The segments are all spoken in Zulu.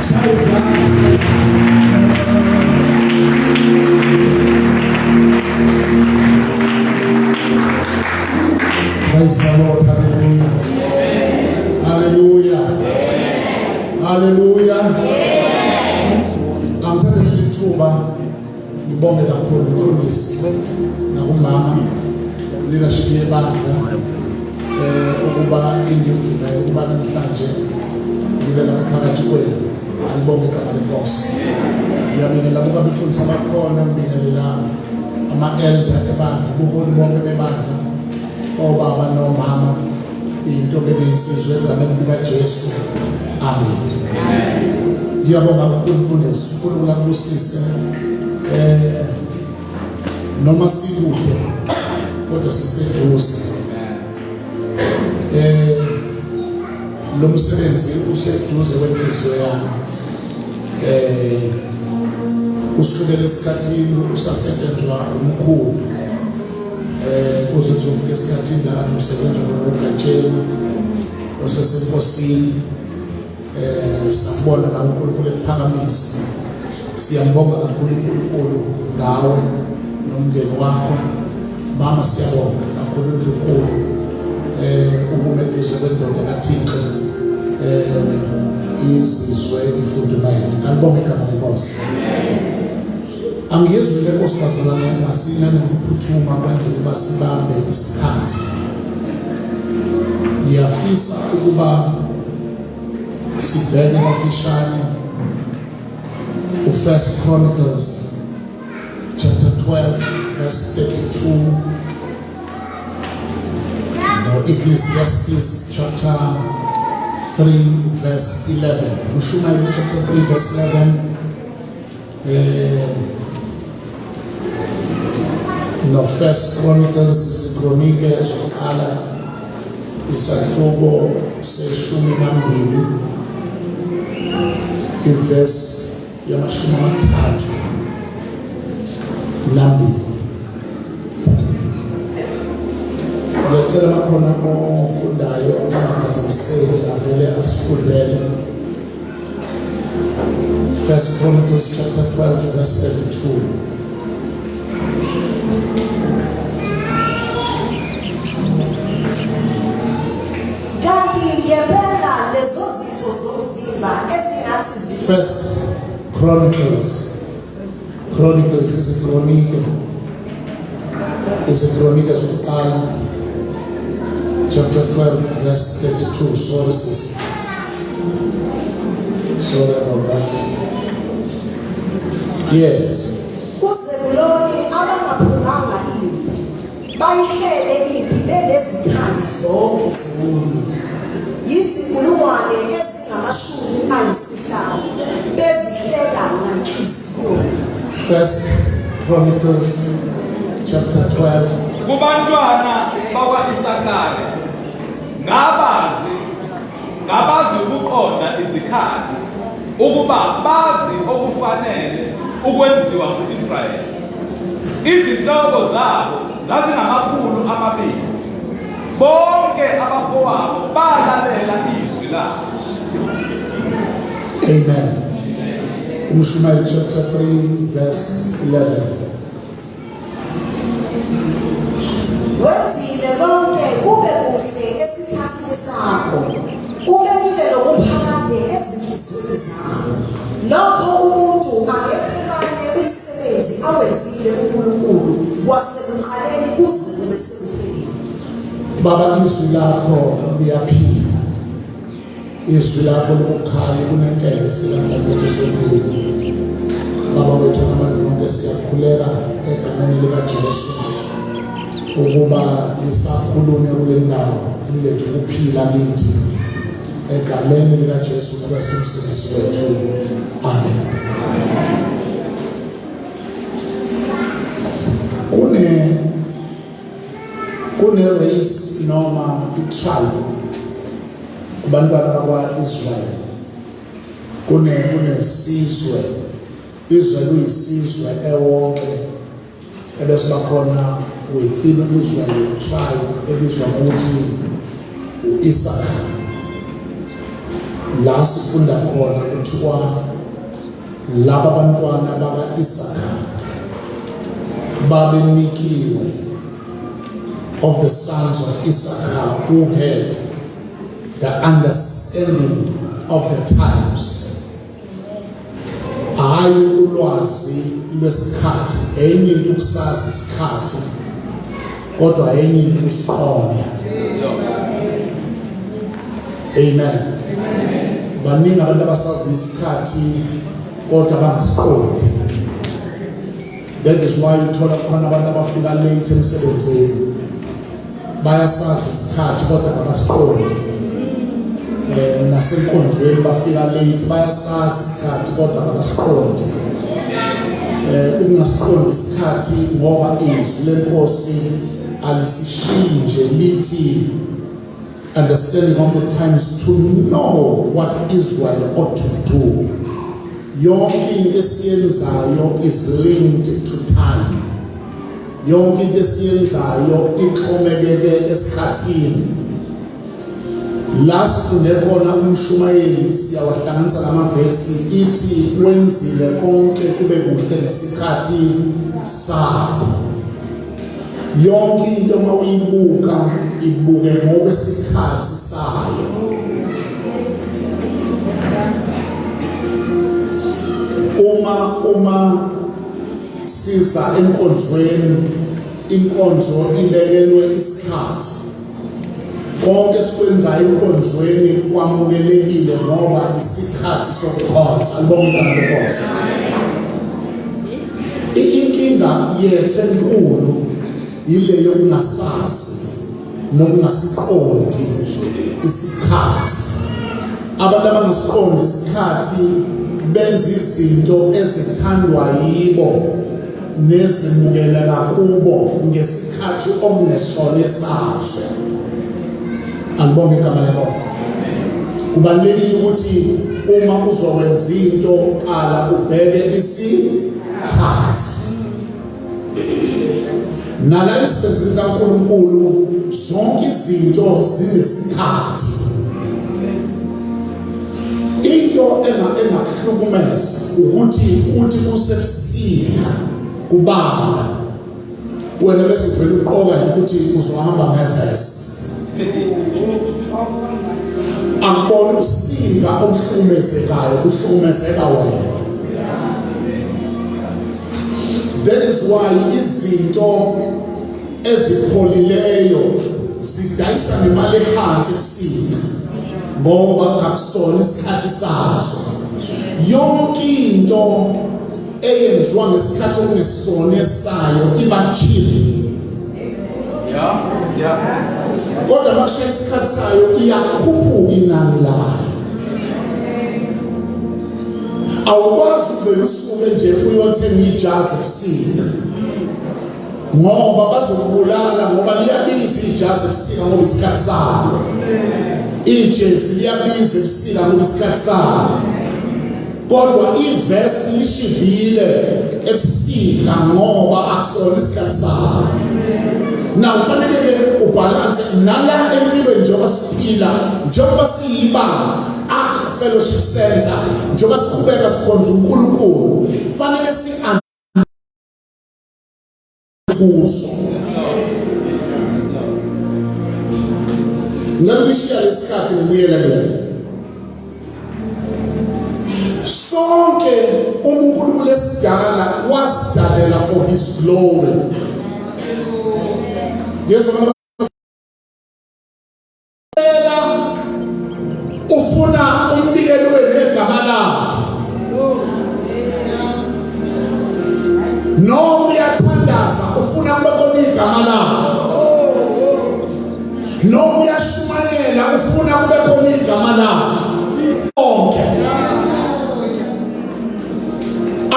Praise the Lord. Hallelujah. Hallelujah. Hallelujah. I'm telling you truba ngibonge kakhulu mfundisi nakumama leadership yebandla ukuba ingivuma ukuba namhlanje ngibe la phakathi kwenu. Angibonge igama lenkosi. Ngiyabingelela kuba befundisa bakhona, ngibingelela ama-elder ebandla, ubuholi bonke bebandla, obaba nomama, into beyinsizwe egameni likaJesu. Amen. Ngiyabonga kakhulu mfundisi, uNkulunkulu akubusise. Noma sikude kodwa siseduze. Lo msebenzi useduze wenhliziyo yami. Usukela esikhathini usasetshenzwa umkhulu. Kuze kuzofika esikhathini la usebenza ngokugatsheni osesenkosini. Sabona la uNkulunkulu ephakamisa. Siyambonga kakhulu uNkulunkulu ngawe nomndeni wakho. Mama siyabonga kakhulu uNkulunkulu ukumeduze kwendoda kaThixo izizwe ifudumele. Angibonge igama lenkosi. Angiyizwi lenkosazana masina nokuphuthuma kwenzela ukuba sibambe isikhathi. Ngiyafisa ukuba sibheke kafishane First Chronicles chapter 12 verse 32. No, Ecclesiastes chapter 3 verse 11. Ushumai chapter 3 verse 11. No, First Chronicles Chronique zokuqala isahluko seshumi nambili verse yamashumi amathathu nambili. Ngiyacela bakhona ofundayo ongaphazamiseki avele asifundele. First Chronicles chapter 12 verse 32. First Chronicles is a chronique. It's a chronique zokuqala chapter 12 verse 32. Sorry about that. Yes. Kuzeloni abangaphunganga impi bayihlele impi belezikhathi zonke zulu yizinkulungwane ezingamashumi ayisihlanu bezihlela ngenhliziyo. First Chronicles chapter 12. Kubantwana bakwa-Isakari ngabazi ukuqonda izikhathi ukuba bazi okufanele ukwenziwa ku-Israyeli. Izinhloko zabo zazingamakhulu amabili. Bonke abafowabo balalela izwi labo. Amen. Ushumai chapter 3 verse 11. Wenzile konke kube kuhle esikhathini sakho. Ubekile lokuphakade ezinhliziyweni zakho. Lokho umuntu angefumane umsebenzi awenzile uNkulunkulu wasekuqaleni kuze kube sekuphelile. Baba, izwi lakho liyaphila. Izwi lakho lokukhala kunentele silamhlanje sokuphila. Baba wethu amanonke siyakhuleka egameni likaJesu ukuba lisakhulunywe kule ndawo lilethe ukuphila kithi egameni likaJesu Kristu umsindisi wethu. Amen. Kune race noma i-tribe kubantwana bakwa-Israyeli. Kunesizwe, izwe luyisizwe ewonke ebese bakhona within Israel tribe ebizwa ngokuthi u-Izikhathi. La sifunda khona kuthiwa laba bantwana baka-Isaka babenikiwe of the sons of Issachar who had the understanding of the times. Hayi ulwazi lwesikhathi, enye into ukusazi isikhathi, kodwa enye into ukusiqonda. Amen. Baningi abantu abasazi isikhathi kodwa bangasiqondi. That is why uthola khona abantu abafika late emsebenzini. Bayasazi isikhathi kodwa bangasiqondi. Nasenkonzweni bafika late, bayasazi isikhathi kodwa bangasiqondi. Ukungasiqondi isikhathi ngoba izwi lenkosi alisishinje lithi understanding of the times to know what Israel ought to do. Yonke into esiyenzayo is linked to time. Yonke into esiyenzayo ixhomekeke esikhathini. Last khona umshumayeli siyawahlanganisa lamavesi ithi wenzile konke kube kuhle ngesikhathi sakho. Yonke into uma uyibuka ibuke ngokwesikhathi sayo. Uma siza enkonzweni, inkonzo ibekelwe isikhathi. Konke sikwenzayo enkonzweni kwamukelekile ngoba isikhathi sokukhonza. Alibonga lenkosi. Inkinga yethu enkulu ile yokungasazi nokungasiqondi isikhathi. Abantu abangasiqondi isikhathi benza izinto ezithandwa yibo nezimukeleka kubo ngesikhathi okungesona sazo. Alibonga igama lenkosi. Kubalulekile ukuthi uma uzokwenza into qala ubheke isikhathi. Nala isibenzisa kaNkulunkulu zonke izinto zinesikhathi. Into engahlukumeza ukuthi kusebusika kubanda wena bese uvela uqoka nje ukuthi uzohamba ngevest. Akubona usinga omhlumezekayo kuhlumezeka wena. That is why izinto ezipholileyo zidayisa nemali ephansi ebusika ngoba kakusona isikhathi sazo. Yonke into eyenziwa ngesikhathi okungesona sayo iba cheap. Kodwa mase isikhathi sayo iyakhuphuka inani layo. Awukwazi uvela usuke nje uyothenga ijazi ebusika ngoba bazokubulala ngoba liyabiza ijazi ebusika ngoba isikhathi salo. Ijezi liyabiza ebusika ngoba isikhathi salo. Kodwa ivest lishibhile ebusika ngoba akusona isikhathi salo. Na ufanele ubalance nala empilweni njengoba siphila, njengoba siyibanga fellowship center, njengoba siqhubeka sikhonza uNkulunkulu, fanele kuso. Ngishiya lesikhathi ngibuyela kulo. Sonke uNkulunkulu esidala wasidalela for his glory. Yesu ufuna umbikelo wegama lakhe. Noma uyathandaza ufuna kubekho igama lakhe. Noma uyashumayela ufuna kubekho igama lakhe. Konke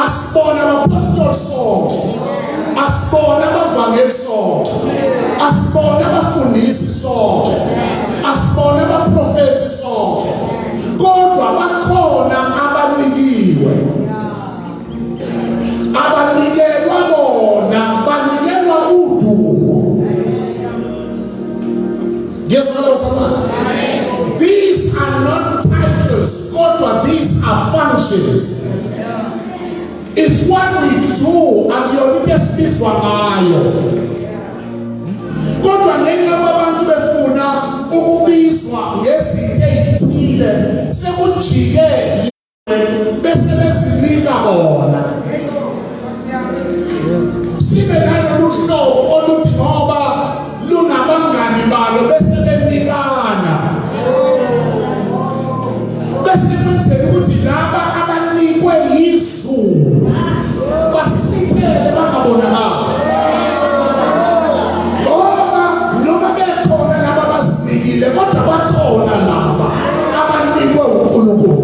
asibona abapostoli sonke, asibona abavangeli sonke, asibona abafundisi sonke, asibona abaprofeti sonke, kodwa bakhona abanikiwe. Abanikelwa bona banikelwa udumo. These are not our functions. It's what we do and yonke sibizwa ngayo. Kodwa ngenxa abantu befuna ukubizwa ngezinto ezithile sekujike bese besinika bona. Sibe nalokuhlobo oluthi ngoba lunabangani balo bese benikana. Bese kwenzeka ukuthi laba abanikwe yisu basithele bangabonakala. Noma bekhona laba basinikile kodwa bakhona laba abanikwe uNkulunkulu.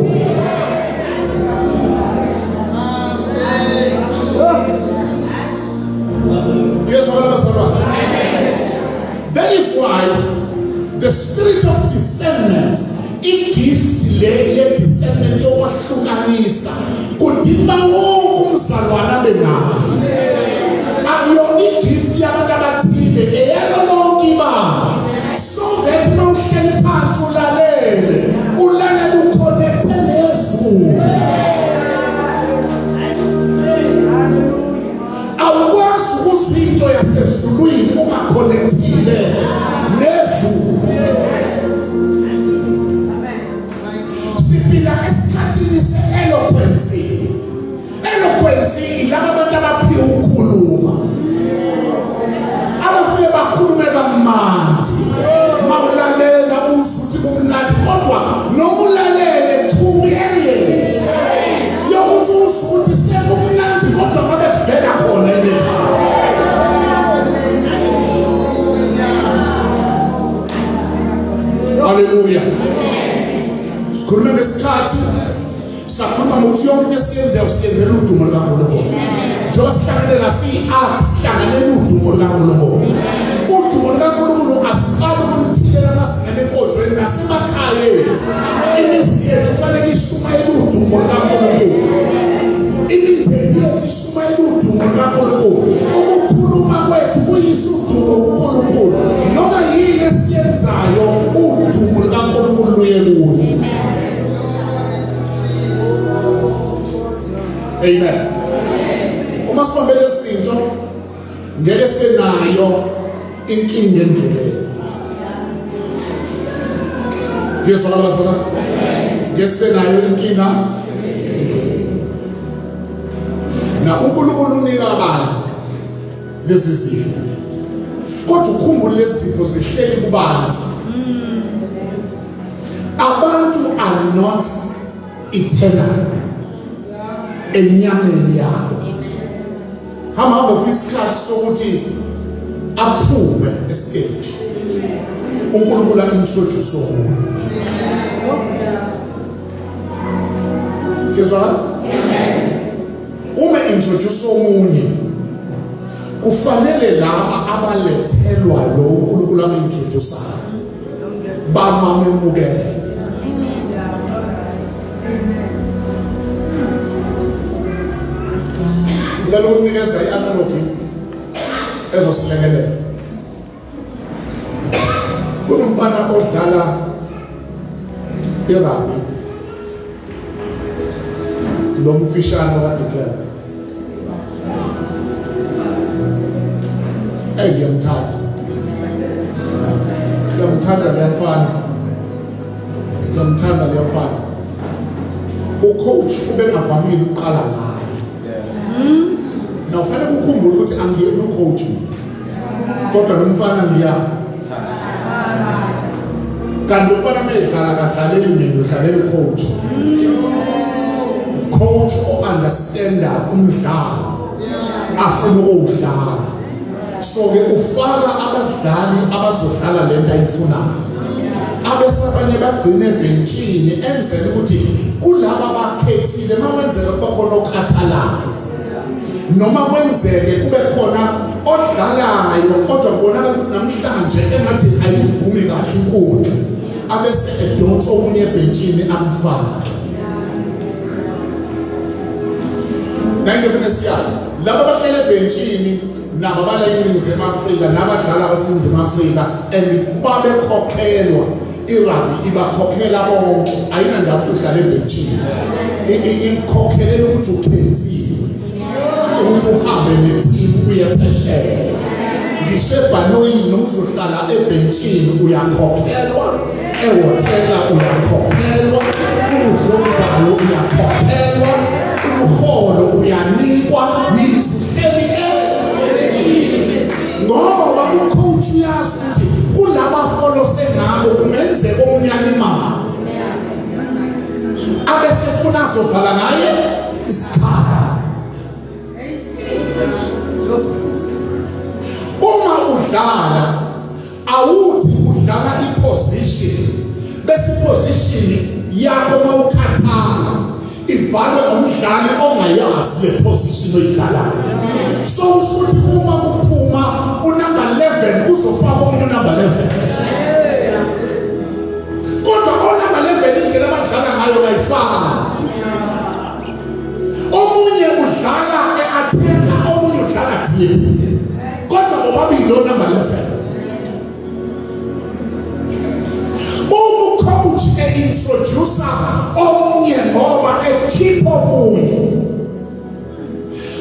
Yes, that is why the spirit of discernment, a gift le discernment yokwahlukanisa kudimba wonke umzalwana benayo. Akuyona igift yabantu abathile eyalo lonke ibanga. So that mawuhleli phansi ulalele uconnecte nezulu. Awukwazi ukuzwa into yasezulwini ungaconnectile nezulu. Siphila esikhathini se-eloquence. Eloquence laba abantu abaphiwe ukukhuluma. Abafike bakhulume kamnandi. Mawulalela uzwe ukuthi kumnandi kodwa noma ulalele thumele. Yokuthi uzwe ukuthi sekumnandi kodwa ngabe kuvela khona ekhaya. Hallelujah. Sikhuluma ngesikhathi sakhuluma ngokuthi yonke into esiyenzayo siyenzela udumo lukaNkulunkulu. Njengoba sihlangane la si-art sihlanganele udumo lukaNkulunkulu. Udumo lukaNkulunkulu asiqali ukuliphilela masingene enkonzweni nasemakhaya ethu. Imizi yethu kufanele ishumayele udumo lukaNkulunkulu. Imindeni yethu ishumayele udumo lukaNkulunkulu. Ukukhuluma kwethu kuyisa udumo kuNkulunkulu. Noma yini esiyenzayo udumo lukaNkulunkulu luye kuyo. Amen. Uma sibambele izinto ngeke sibe nayo inkinga endleleni. Yesu akabasona. Ngeke sibe nayo inkinga. Na uNkulunkulu unika abantu lezi zinto. Kodwa ukhumbule lezi zinto zihleli kubantu. Abantu are not eternal. Enyameni yabo. Hamba isikhathi sokuthi aphume estage. uNkulunkulu introduce umuntu. Yezwa? Uma introduce omunye kufanele laba abalethelwa lo uNkulunkulu introduce bamamukele. Ngicela ukunikeza i-analogy ezosilekelela. Kunomfana odlala irugby. Lo mfishane wadeclare. Ngiyamthanda. Ngiyamthanda leyamfana. Ngiyamthanda leyamfana. Ucoach ubengavamile ukuqala ngayo. Na ufana ukukhumbula ukuthi angiyena ucoach. Kodwa lo mfana ngiyama. Kanti ufana mezala kadlalela mina udlalela ucoach. Coach o-understanda umdlalo afuna ukuwudlala. So-ke ufaka abadlali abazodlala lento ayifunayo. Abesabanye bagcine ebhentshini enzele ukuthi kulaba abakhethile makwenzeka kuba khona okhathalayo. Noma kwenzeke kube khona odlalayo kodwa kubonakala namhlanje engathi ayivumi kahle inkundla. Abese edonsa omunye ebhentshini amfake. Nangifuna siyazi laba abahlala ebhentshini nabo abalayinizema Afrika nabadlala abaseNingizimu Afrika babe khokhelwa irugby ibakhokhela bonke ayinandawo udlala ebhentshini. ikhokhelele ukuthi ukhethiwe ukuthi uhambe netimu uye phesheya. Ngisho ebhanoyini noma uzohlala ebhentshini uyakhokhelwa, ehhotela uyakhokhelwa, uzobhalo uyakhokhelwa, umholo uyanikwa, yizihleli ngoba ucoach uyazi ukuthi kulaba folose ngabo kungenzeka omnyama imali abesefuna azovala ngaye isikhala. Uma udlala awuthi udlala iposition bese iposition yakho mawukhathala ivalwe umdlali ongayazi le position oyidlalayo. So ushuthi uma kuphuma unumber 11 uzofaka umuntu number 11. Kodwa onumber 11 indlela abadlala ngayo bayifaka. Omunye udlala e-attack, omunye udlala deep. Kodwa bobabili onumber 11. Coach introducer omunye ngoba ekhipha omunye.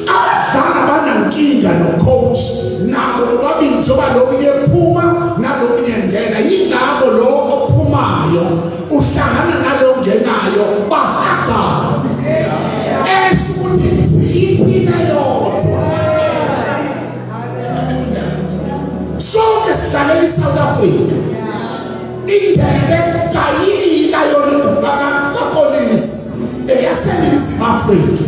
Abadala banankinga no-coach nabo bobabili njengoba lomunye ephuma nalomunye engena. Yingakho lo ophumayo uhlangana nalo ongenayo bahagana. Eshukuthi ithina yodwa. Sonke sidlalela iSouth Africa. Indebe kayika yona kapolisi eyaseNingizimu Afrika.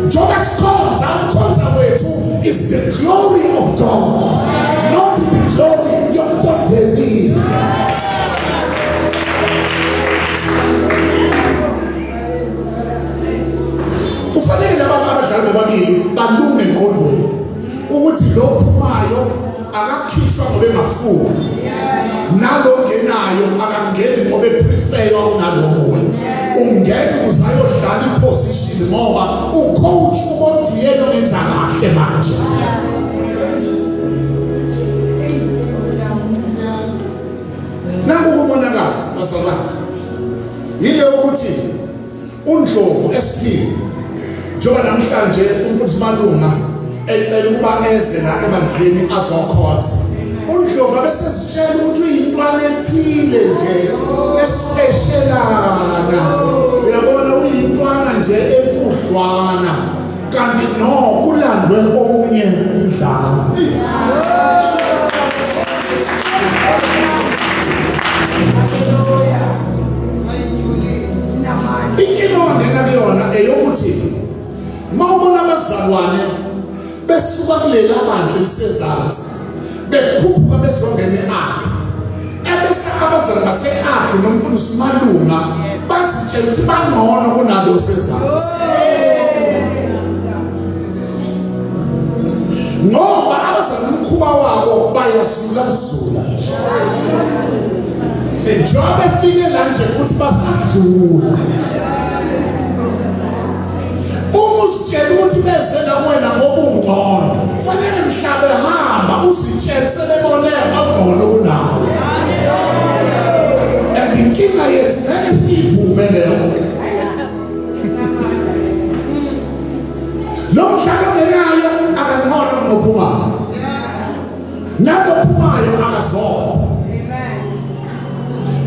Njengoba sikhonza wethu is the glory of God, not the glory yoMndeni. Kufanele laba abadlali bobabili balunge engqondweni ukuthi lo ophumayo akakhishwa ngoba engafuni, nalo ongenayo akangeni ngoba eprefera kunalo omunye. Ungena uzayodlala iposition ngoba ucoach ubona yena ongenza kahle manje. Nangu ukubonakala basala yile ukuthi uNdlovu SP njengoba namhlanje umfundisi Malunga ecela ukuba eze la ebandleni azokhotha. uNdlovu abesesitshela ukuthi uyintwana ethile nje especialana. Uyabona uyintwana nje enkudlwana kanti no kulandwe omunye umdlalo. Inkinga ongena kuyona eyokuthi mawubona abazalwane besuka kulela bandla elisezansi bekhuphuka bezongena e-Ark, ebese abazali base-Ark nomfundisi Malunga bazitshela ukuthi bangcono kunalo osezansi. Ngoba abazali umkhuba wabo bayazula. Njengoba befike la nje futhi basadlula. Usitshela ukuthi bezela wena ngobungcono, fanele mhlabe hamba uzitshele sebebone abangcono kunawe. Inkinga yethu ngeke siyivume leyo. Lo mhlaba ongenayo akangcono kunophumayo, nalo ophumayo akazona.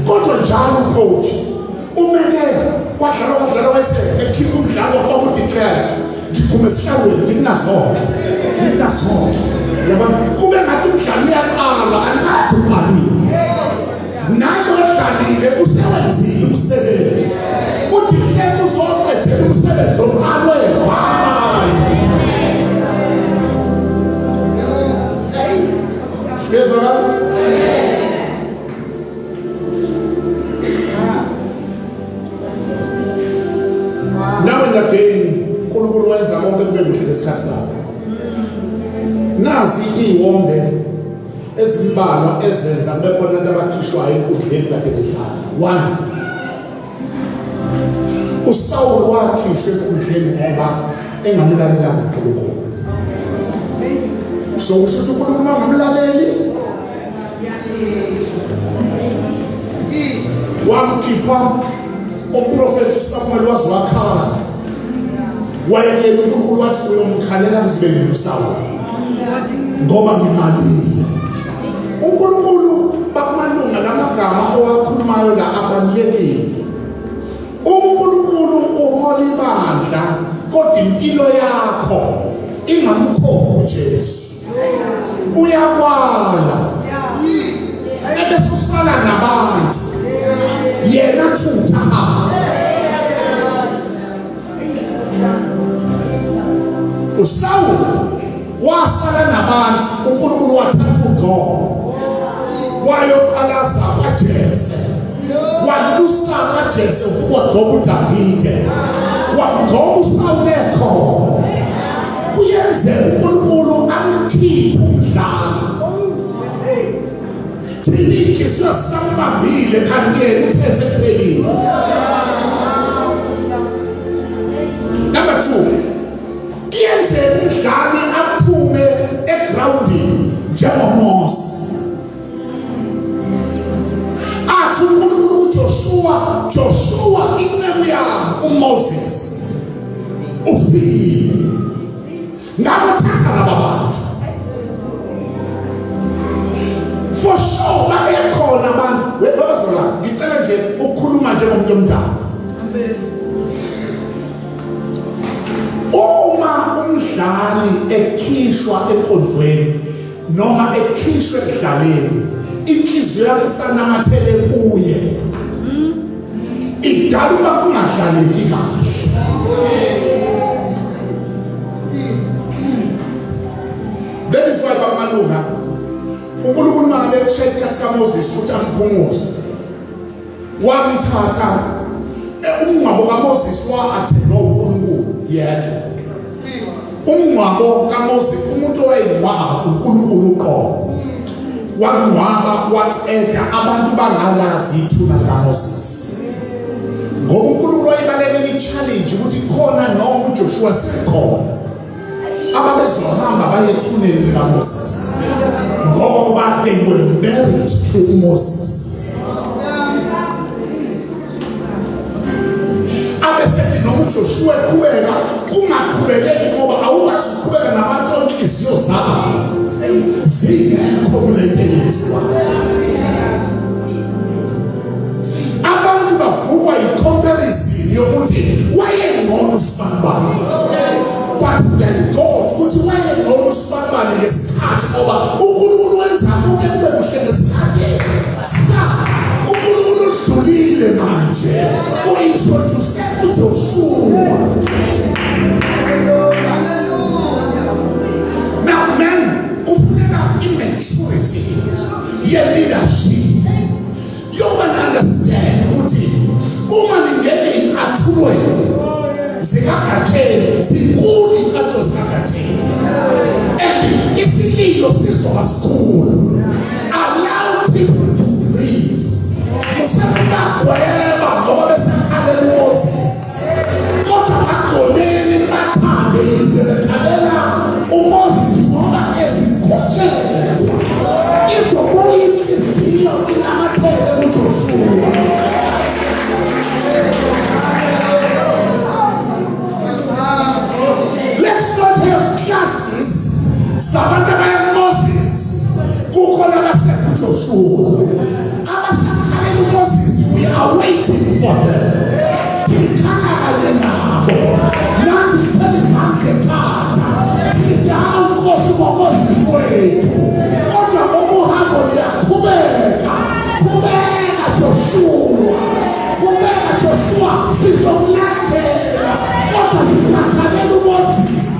Kodwa njalo ucoach umele kwadlala wayese ekhipha umdlalo ofaka udeclare ngiphume esihlawini nginazona. Yabona kube ngathi umdlalo uyaqala angakuqalile. Nalo odlalile usewenzile umsebenzi. Udeclare uzoqedela umsebenzi omqalwe. Bezona nawe ngakeni uNkulunkulu wenza konke kube kuhle ngesikhathi sakhe. Nazi iwombe ezimbalwa ezenza kube khona abantu abakhishwayo enkundleni kade bedlala. 1, uSawuli wakhishwa enkundleni ngoba engamlalelanga uNkulunkulu. So usho ukuthi uNkulunkulu angamlaleli wamkhipha umprofeti uSamuel wazwakhala wayekela uNkulunkulu wathi uyomkhalela ngizibele uSawule ngoba ngimalile. uNkulunkulu bakumalunga lamagama owakhulumayo la abalulekile. uNkulunkulu uhola ibandla kodwa impilo yakho ingamkhombi uJesu. Uyakwala ebese usala nabantu yena thutha. uSawule wasala nabantu uNkulunkulu wathatha uGogo wayoqalaza kaJese walusa kaJese wadroba uDavide wadroba uSawule khona. Kuyenzeka uNkulunkulu amkhiphe umdlalo thini sisambambile kanti yena uthethe kuphelile. Number 2, kuyenzeka umdlali aphume egroundini njengoMose. athi uNkulunkulu uJoshua inceku yami uMoses ufile ngabathatha laba bantu. For sure babekhona abantu webazola ngicela nje ukukhuluma njengomuntu omdala. Uma umdlali ekhishwa enkonzweni noma ekhishwe ekudlaleni inhliziyo yakhe isanamathele kuye idala ukuba kungadlaleki kahle. That is why bamalunga uNkulunkulu manje ekushaya isikhathi kaMoses ukuthi amphumuze wamthatha umngcwabo kaMoses wa-attendwa uNkulunkulu yedwa. Umngcwabo kaMoses umuntu owayengcwaba uNkulunkulu uqobo wangcwaba waqeda abantu bangalazi ithuna kaMoses. Ngoba uNkulunkulu wayebalekela i-challenge ukuthi khona noma uJoshua sekhona ababezohamba bayethuneni kaMoses ngoba they were married to Moses. Abesethi noma uJoshua eqhubeka kungaqhubekeki ngoba awukwazi ukuqhubeka nabantu onhliziyo zabo zingekho kule nto. Abantu bavukwa i-comparison yokuthi wayengcono uSibani. But then God ukuthi wayengcono uSibani ngesikhathi ngoba uNkulunkulu wenza konke kube kuhle ngesikhathi. uNkulunkulu udlulile manje u-introduce uJoshua. Now man kufuneka i-maturity ye-leadership yoba understand ukuthi uma ningene inkathulweni zikakhathele zinkulu inkatho zikakhathele and isililo sizoba sikhulu. Allow people to breathe. Musabagweba ngoba besakhalela uMoses kodwa bagoleni bathande yize bekhalela uMoses ngoba ezikhotshela izobuya inhliziyo inamathele uJoshua. Let's not have classes sabantu abayaMoses kukhona abaseJoshua abasakhalela uMoses. We are waiting for them. Sikhangale nabo nathi sithele izandla ekhanda sithi hawu Nkosi ngoMoses wethu kodwa ngoba uhambo luyaqhubeka. Qhubeka Joshua sizokulandela kodwa sisakhalela uMoses.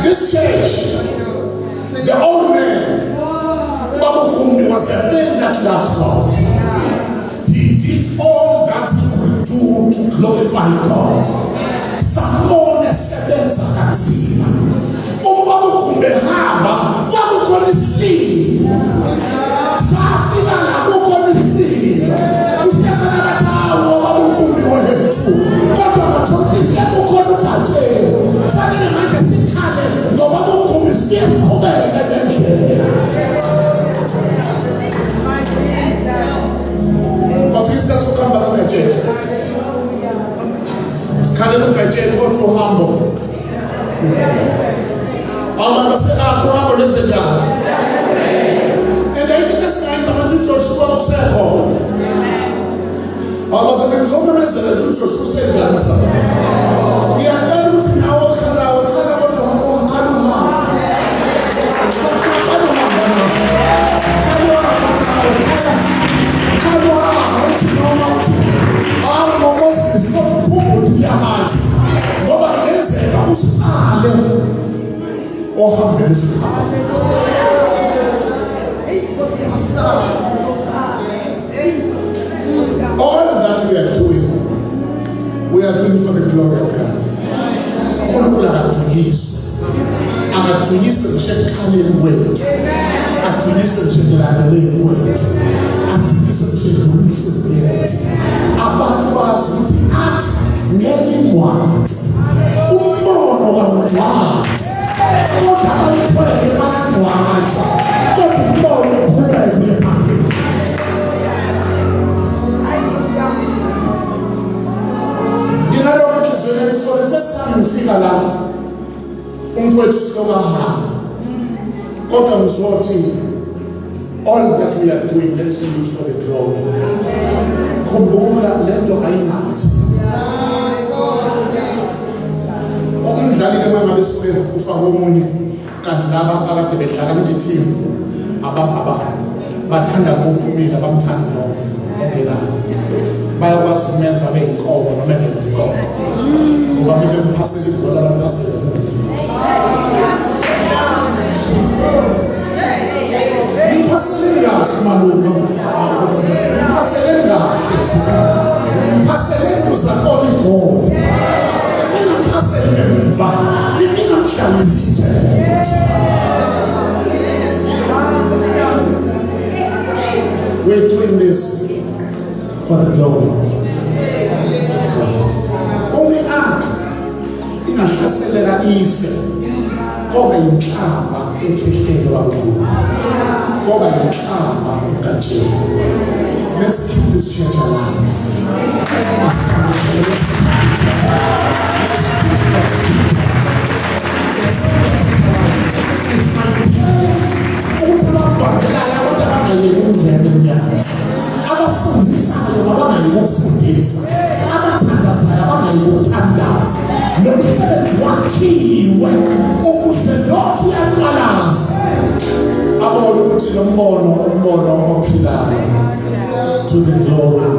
This church, the old man, Baba Kumbi, was a man that loved God. He did all that he could do to glorify God. Samone sebenza kanzima. Baba Kumbi hamba kwakukhona isiliva. Safika la kukhona isiliva. Usemana bathawo Baba Kumbi wethu. Kodwa bathokozisa kukhona uJesu. Fanele manje sikhale ngoba ohambele isikhaba. All that we are doing for the glory of God. Unkulunkulu akadunyiswe nje ekukhaleni kwethu, adunyiswe nje ekulandeleni kwethu, adunyiswe nje ekudluliseni yethu. Abantu bazi ukuthi athi ngeke ingcwatshwe, umbono kawungcwatshwe, kodwa awuthwele bayangcwatshwa, kodwa umbono uqhubeke uye phambili. For the first time ngifika la umfowethu silokaha kodwa ngizothi all that we are doing, let's do it for the glory. Khumbula lento ayinathi umdlali ke mangabe sike ufaka omunye kanti laba akade bedlala nje team bathanda ukuvumila bamthanda lo ngela bayakwazi ukumenza beyinkomo noma beyinkomo ngoba mele kuphasele ibhola baphasele mphaseleni kahle malungu mphaseleni kahle mphaseleni kuzakona igoli mphaseleni emva ningamhlala izithethe. We're doing this for the glory of God. Only act ingahlaselela ife koba yinhlamba ekhehlelo kakhulu, koba yinhlamba ukatshela. Let's keep this church alive. It's my prayer. Abafundisayo abangayikufundisa, abathandazayo abangayikuthandaza, nomsebenzi wakhiwe ukuze lothi uyaqalaza abone ukuthi lo mbono ophilayo to the glory